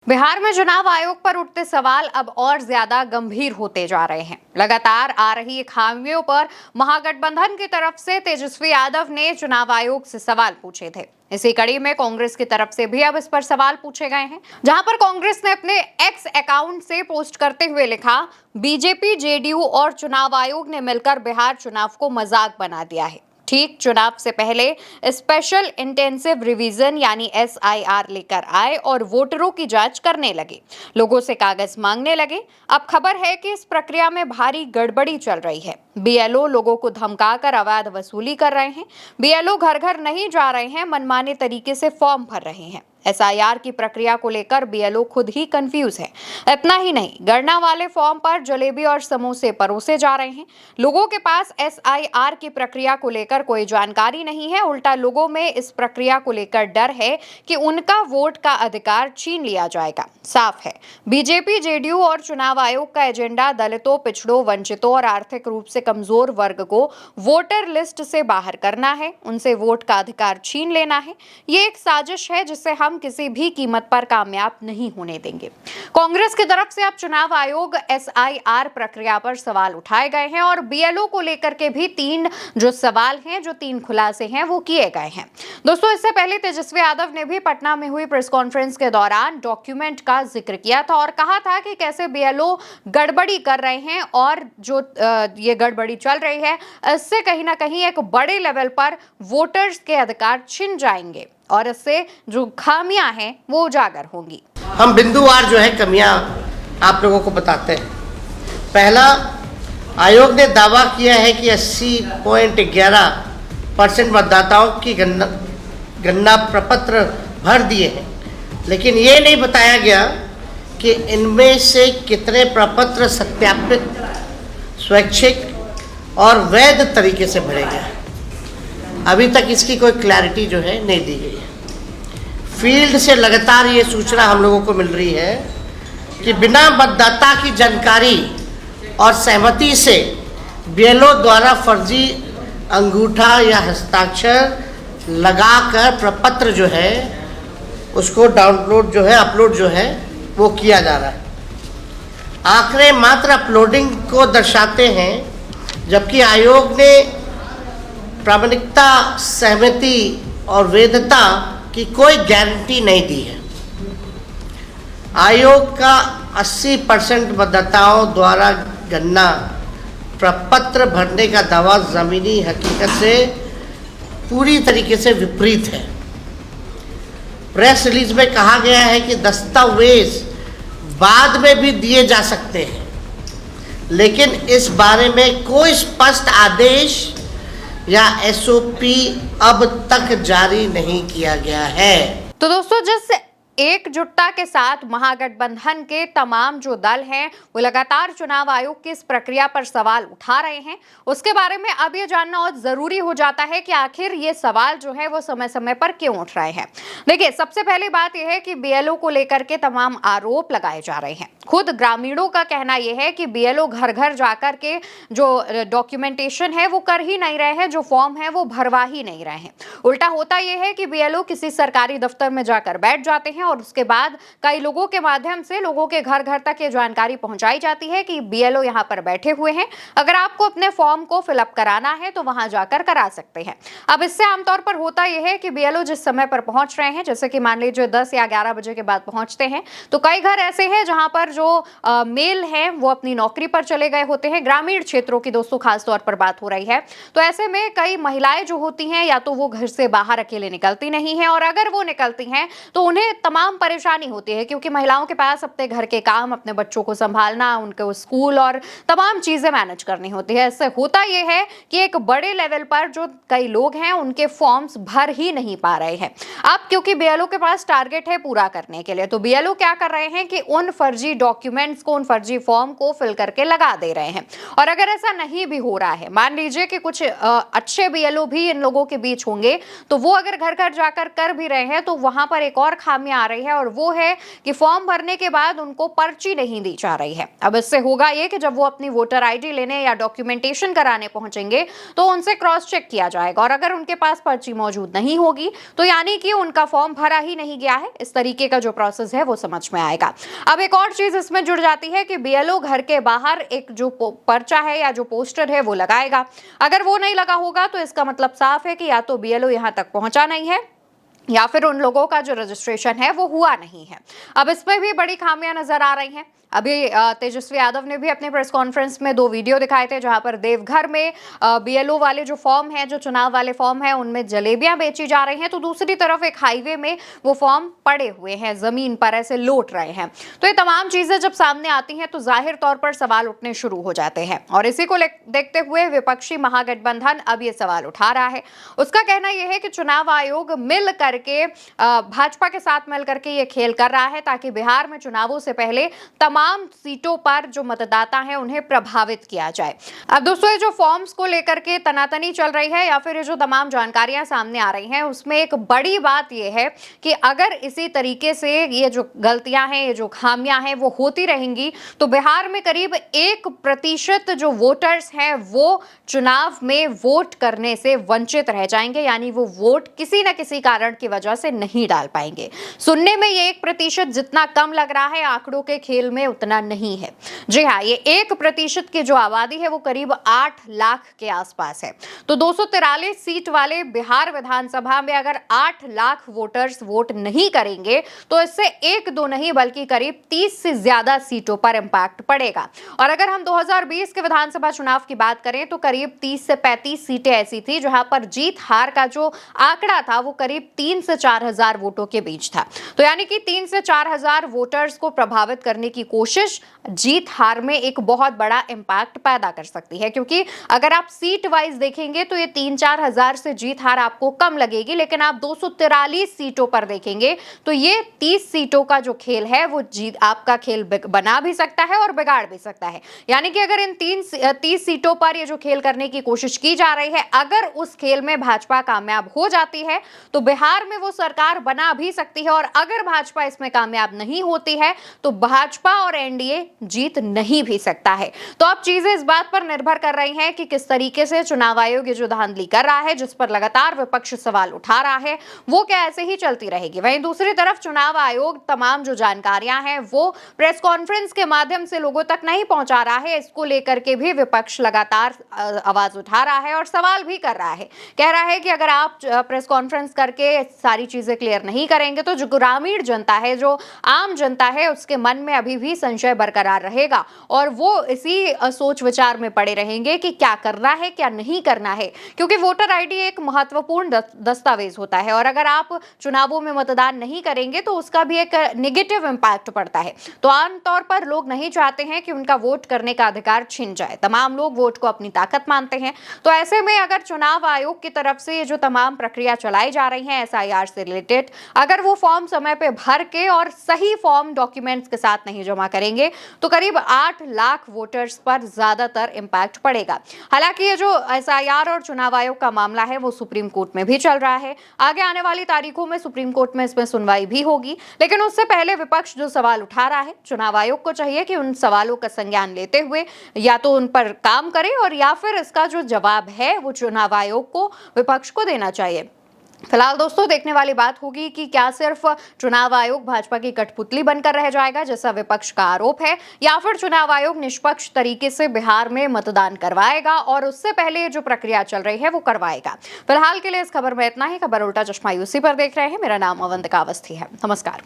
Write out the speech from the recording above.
बिहार में चुनाव आयोग पर उठते सवाल अब और ज्यादा गंभीर होते जा रहे हैं। लगातार आ रही खामियों पर महागठबंधन की तरफ से तेजस्वी यादव ने चुनाव आयोग से सवाल पूछे थे। इसी कड़ी में कांग्रेस की तरफ से भी अब इस पर सवाल पूछे गए हैं, जहां पर कांग्रेस ने अपने एक्स अकाउंट से पोस्ट करते हुए लिखा, बीजेपी, जेडीयू और चुनाव आयोग ने मिलकर बिहार चुनाव को मजाक बना दिया है। ठीक चुनाव से पहले स्पेशल इंटेंसिव रिवीजन यानी एसआईआर लेकर आए और वोटरों की जांच करने लगे, लोगों से कागज मांगने लगे। अब खबर है कि इस प्रक्रिया में भारी गड़बड़ी चल रही है। बीएलओ लोगों को धमकाकर अवैध वसूली कर रहे हैं। बीएलओ घर घर नहीं जा रहे हैं, मनमाने तरीके से फॉर्म भर रहे हैं। एसआईआर की प्रक्रिया को लेकर बीएलओ खुद ही कंफ्यूज है। इतना ही नहीं, गणना वाले फॉर्म पर जलेबी और समोसे परोसे जा रहे हैं। लोगों के पास एसआईआर की प्रक्रिया को लेकर कोई जानकारी नहीं है। उल्टा लोगों में इस प्रक्रिया को लेकर डर है कि उनका वोट का अधिकार छीन लिया जाएगा। साफ है, बीजेपी, जेडीयू और चुनाव आयोग का एजेंडा दलितों, पिछड़ों, वंचितों और आर्थिक रूप से कमजोर वर्ग को वोटर लिस्ट से बाहर करना है, उनसे वोट का अधिकार छीन लेना है। ये एक साजिश है जिससे हम किसी भी कीमत पर कामयाब नहीं होने देंगे। कांग्रेस की तरफ से अब चुनाव आयोग एसआईआर प्रक्रिया पर सवाल उठाए गए हैं और बीएलओ को लेकर के भी तीन खुलासे हैं वो किए गए हैं। दोस्तों, इससे पहले तेजस्वी यादव ने भी पटना में हुई प्रेस कॉन्फ्रेंस के दौरान डॉक्यूमेंट का जिक्र किया था और कहा था कि कैसे बीएलओ गड़बड़ी कर रहे हैं और जो ये गड़बड़ी चल रही है, इससे कहीं ना कहीं एक बड़े लेवल पर वोटर्स के अधिकार छिन जाएंगे और इससे जो खामियां हैं वो उजागर होंगी। हम बिंदुवार जो है कमियां आप लोगों को बताते हैं। पहला, आयोग ने दावा किया है कि 80.11% मतदाताओं की गणना प्रपत्र भर दिए हैं, लेकिन ये नहीं बताया गया कि इनमें से कितने प्रपत्र सत्यापित, स्वैच्छिक और वैध तरीके से भरे गए। अभी तक इसकी कोई क्लैरिटी जो है नहीं दी गई है। फील्ड से लगातार ये सूचना हम लोगों को मिल रही है कि बिना मतदाता की जानकारी और सहमति से बीएलओ द्वारा फर्जी अंगूठा या हस्ताक्षर लगाकर प्रपत्र जो है उसको डाउनलोड जो है, अपलोड जो है वो किया जा रहा है। आंकड़े मात्र अपलोडिंग को दर्शाते हैं, जबकि आयोग ने प्रामाणिकता, सहमति और वैधता की कोई गारंटी नहीं दी है। आयोग का 80% मतदाताओं द्वारा गणना प्रपत्र भरने का दावा जमीनी हकीकत से पूरी तरीके से विपरीत है। प्रेस रिलीज में कहा गया है कि दस्तावेज बाद में भी दिए जा सकते हैं, लेकिन इस बारे में कोई स्पष्ट आदेश या एसओपी अब तक जारी नहीं किया गया है। तो दोस्तों, जिस एकजुटता के साथ महागठबंधन के तमाम जो दल हैं वो लगातार चुनाव आयोग की इस प्रक्रिया पर सवाल उठा रहे हैं, उसके बारे में अब ये जानना और जरूरी हो जाता है कि आखिर ये सवाल जो है वो समय समय पर क्यों उठ रहे हैं। देखिए, सबसे पहली बात यह है कि बीएलओ को लेकर के तमाम आरोप लगाए जा रहे हैं। खुद ग्रामीणों का कहना यह है कि बीएलओ घर घर जाकर के जो डॉक्यूमेंटेशन है वो कर ही नहीं रहे हैं, जो फॉर्म है वो भरवा ही नहीं रहे हैं। उल्टा होता यह है कि बीएलओ किसी सरकारी दफ्तर में जाकर बैठ जाते हैं और उसके बाद कई लोगों के माध्यम से लोगों के घर घर तक ये जानकारी पहुंचाई जाती है कि बीएलओ यहां पर बैठे हुए हैं, अगर आपको अपने फॉर्म को फिलअप कराना है तो वहां जाकर करा सकते हैं। अब इससे आमतौर पर होता यह है कि बीएलओ जिस समय पर पहुंच रहे हैं, जैसे कि मान लीजिए 10 या 11 बजे के बाद पहुंचते हैं, तो कई घर ऐसे हैं जहां पर जो मेल हैं वो अपनी नौकरी पर चले गए होते हैं। ग्रामीण क्षेत्रों की दोस्तों खास तौर पर बात हो रही है, तो ऐसे में कई महिलाएं जो होती हैं या तो वो घर से बाहर अकेले निकलती नहीं है, और अगर वो निकलती हैं तो उन्हें तमाम परेशानी होती है, क्योंकि महिलाओं के पास अपने घर के काम, अपने बच्चों को संभालना, उनके स्कूल और तमाम चीजें मैनेज करनी होती है। इससे होता यह है कि एक बड़े लेवल पर जो कई लोग हैं उनके फॉर्म्स भर ही नहीं पा रहे हैं। अब क्योंकि बीएलओ के पास टारगेट है पूरा करने के लिए, तो बीएलओ क्या कर रहे हैं कि उन फर्जी डॉक्यूमेंट्स को, उन फर्जी फॉर्म को फिल करके लगा दे रहे हैं। और अगर ऐसा नहीं भी हो रहा है, मान लीजिए कि कुछ अच्छे बीएलओ भी इन लोगों के बीच होंगे, तो वो अगर घर घर जाकर कर भी रहे हैं, तो वहां पर एक और खामी आ रही है, और वो है कि फॉर्म भरने के बाद उनको पर्ची नहीं दी जा रही है। अब इससे होगा ये कि जब वो अपनी वोटर आईडी लेने या डॉक्यूमेंटेशन कराने पहुंचेंगे तो उनसे क्रॉस चेक किया जाएगा, और अगर उनके पास पर्ची मौजूद नहीं होगी तो यानी कि उनका फॉर्म भरा ही नहीं गया है। इस तरीके का जो प्रोसेस है वो समझ में आएगा। अब एक और चीज इसमें जुड़ जाती है कि बीएलओ घर के बाहर एक जो पर्चा है या जो पोस्टर है वो लगाएगा। अगर वो नहीं लगा होगा तो इसका मतलब साफ है कि या तो बीएलओ यहां तक पहुंचा नहीं है या फिर उन लोगों का जो रजिस्ट्रेशन है वो हुआ नहीं है। अब इसमें भी बड़ी खामियां नजर आ रही हैं। अभी तेजस्वी यादव ने भी अपने प्रेस कॉन्फ्रेंस में 2 वीडियो दिखाए थे, जहां पर देवघर में बीएलओ वाले जो फॉर्म है, जो चुनाव वाले फॉर्म है, उनमें जलेबियां बेची जा रही हैं, तो दूसरी तरफ एक हाईवे में वो फॉर्म पड़े हुए हैं, जमीन पर ऐसे लोट रहे हैं। तो ये तमाम चीजें जब सामने आती हैं तो जाहिर तौर पर सवाल उठने शुरू हो जाते हैं, और इसी को देखते हुए विपक्षी महागठबंधन अब ये सवाल उठा रहा है। उसका कहना यह है कि चुनाव आयोग मिल करके भाजपा के साथ मिल करके ये खेल कर रहा है, ताकि बिहार में चुनावों से पहले तमाम सीटों पर जो मतदाता हैं उन्हें प्रभावित किया जाए। अब दोस्तों, ये जो फॉर्म्स को लेकर के तनातनी चल रही है या फिर ये जो तमाम जानकारियां सामने आ रही हैं, उसमें एक बड़ी बात यह है कि अगर इसी तरीके से ये जो गलतियां हैं, ये जो खामियां हैं वो होती रहेंगी, तो बिहार में करीब 1% जो वोटर्स हैं वो चुनाव में वोट करने से वंचित रह जाएंगे, यानी वो वोट किसी न किसी कारण की वजह से नहीं डाल पाएंगे। सुनने में ये 1% जितना कम लग रहा है, आंकड़ों के खेल में उतना नहीं है। जी हाँ, ये 1% की जो आबादी है वो करीब 8 लाख के आसपास है। तो 243 सीट वाले बिहार विधानसभा में अगर 8 लाख वोटर्स वोट नहीं करेंगे तो इससे 1-2 नहीं बल्कि करीब 30 से ज्यादा सीटों पर इंपैक्ट पड़ेगा। और अगर हम 2020 के विधानसभा चुनाव की बात करें तो करीब 30 से 35 सीटें ऐसी थी जहां पर जीत हार का जो आंकड़ा था वो करीब 3 से 4 हजार वोटों के बीच था। तो यानी कि 3 से 4 हजार वोटर्स को प्रभावित करने की कोशिश जीत हार में एक बहुत बड़ा इंपैक्ट पैदा कर सकती है, क्योंकि अगर आप सीट वाइज देखेंगे तो ये 3-4 हजार से जीत हार आपको कम लगेगी, लेकिन आप 243 सीटों पर देखेंगे तो ये 30 सीटों का जो खेल है वो जीत आपका खेल बना भी सकता है और बिगाड़ भी सकता है। यानी कि अगर इन 30 सीटों पर ये जो खेल करने की कोशिश की जा रही है, अगर उस खेल में भाजपा कामयाब हो जाती है तो बिहार में वो सरकार बना भी सकती है, और अगर भाजपा इसमें कामयाब नहीं होती है तो भाजपा और एनडीए जीत नहीं भी सकता है। तो अब चीजें इस बात पर निर्भर कर रही हैं कि किस तरीके से चुनाव आयोग ये जो धांधली कर रहा है, जिस पर लगातार विपक्ष सवाल उठा रहा है, वो क्या ऐसे ही चलती रहेगी। वहीं दूसरी तरफ चुनाव आयोग तमाम जो जानकारियां हैं वो प्रेस कॉन्फ्रेंस के माध्यम से लोगों तक नहीं पहुंचा रहा है। इसको लेकर के भी विपक्ष लगातार आवाज उठा रहा है और सवाल भी कर रहा है। कह रहा है कि अगर आप प्रेस कॉन्फ्रेंस करके सारी चीजें क्लियर नहीं करेंगे तो जो ग्रामीण जनता है, जो आम जनता है, उसके मन में अभी भी संशय बरकरार रहेगा और वो इसी सोच विचार में पड़े रहेंगे कि क्या करना है, क्या नहीं करना है। क्योंकि वोटर आईडी एक महत्वपूर्ण दस्तावेज होता है, और अगर आप चुनावों में मतदान नहीं करेंगे तो उसका भी एक नेगेटिव इंपैक्ट पड़ता है। तो आमतौर पर लोग नहीं चाहते हैं कि उनका वोट करने का अधिकार छिन जाए। तमाम लोग वोट को अपनी ताकत मानते हैं। तो ऐसे में अगर चुनाव आयोग की तरफ से ये जो तमाम प्रक्रिया चलाई जा रही है एसआईआर से रिलेटेड, अगर वो फॉर्म समय पे भर के और सही फॉर्म डॉक्यूमेंट्स के साथ नहीं जमा करेंगे तो करीब 8 लाख वोटर्स पर ज्यादातर इंपैक्ट पड़ेगा। हालांकि ये जो एसआईआर और चुनाव आयोग का मामला है वो सुप्रीम कोर्ट में भी चल रहा है। आगे आने वाली तारीखों में सुप्रीम कोर्ट में इसमें सुनवाई भी होगी, लेकिन उससे पहले विपक्ष जो सवाल उठा रहा है, चुनाव आयोग को चाहिए कि उन सवालों का संज्ञान लेते हुए या तो उन पर काम करे और या फिर इसका जो जवाब है वो चुनाव आयोग को, विपक्ष को देना चाहिए। फिलहाल दोस्तों, देखने वाली बात होगी कि क्या सिर्फ चुनाव आयोग भाजपा की कठपुतली बनकर रह जाएगा जैसा विपक्ष का आरोप है, या फिर चुनाव आयोग निष्पक्ष तरीके से बिहार में मतदान करवाएगा और उससे पहले जो प्रक्रिया चल रही है वो करवाएगा। फिलहाल के लिए इस खबर में इतना ही। खबर उल्टा चश्मा यूसी पर देख रहे हैं। मेरा नाम अवंतिका अवस्थी है। नमस्कार।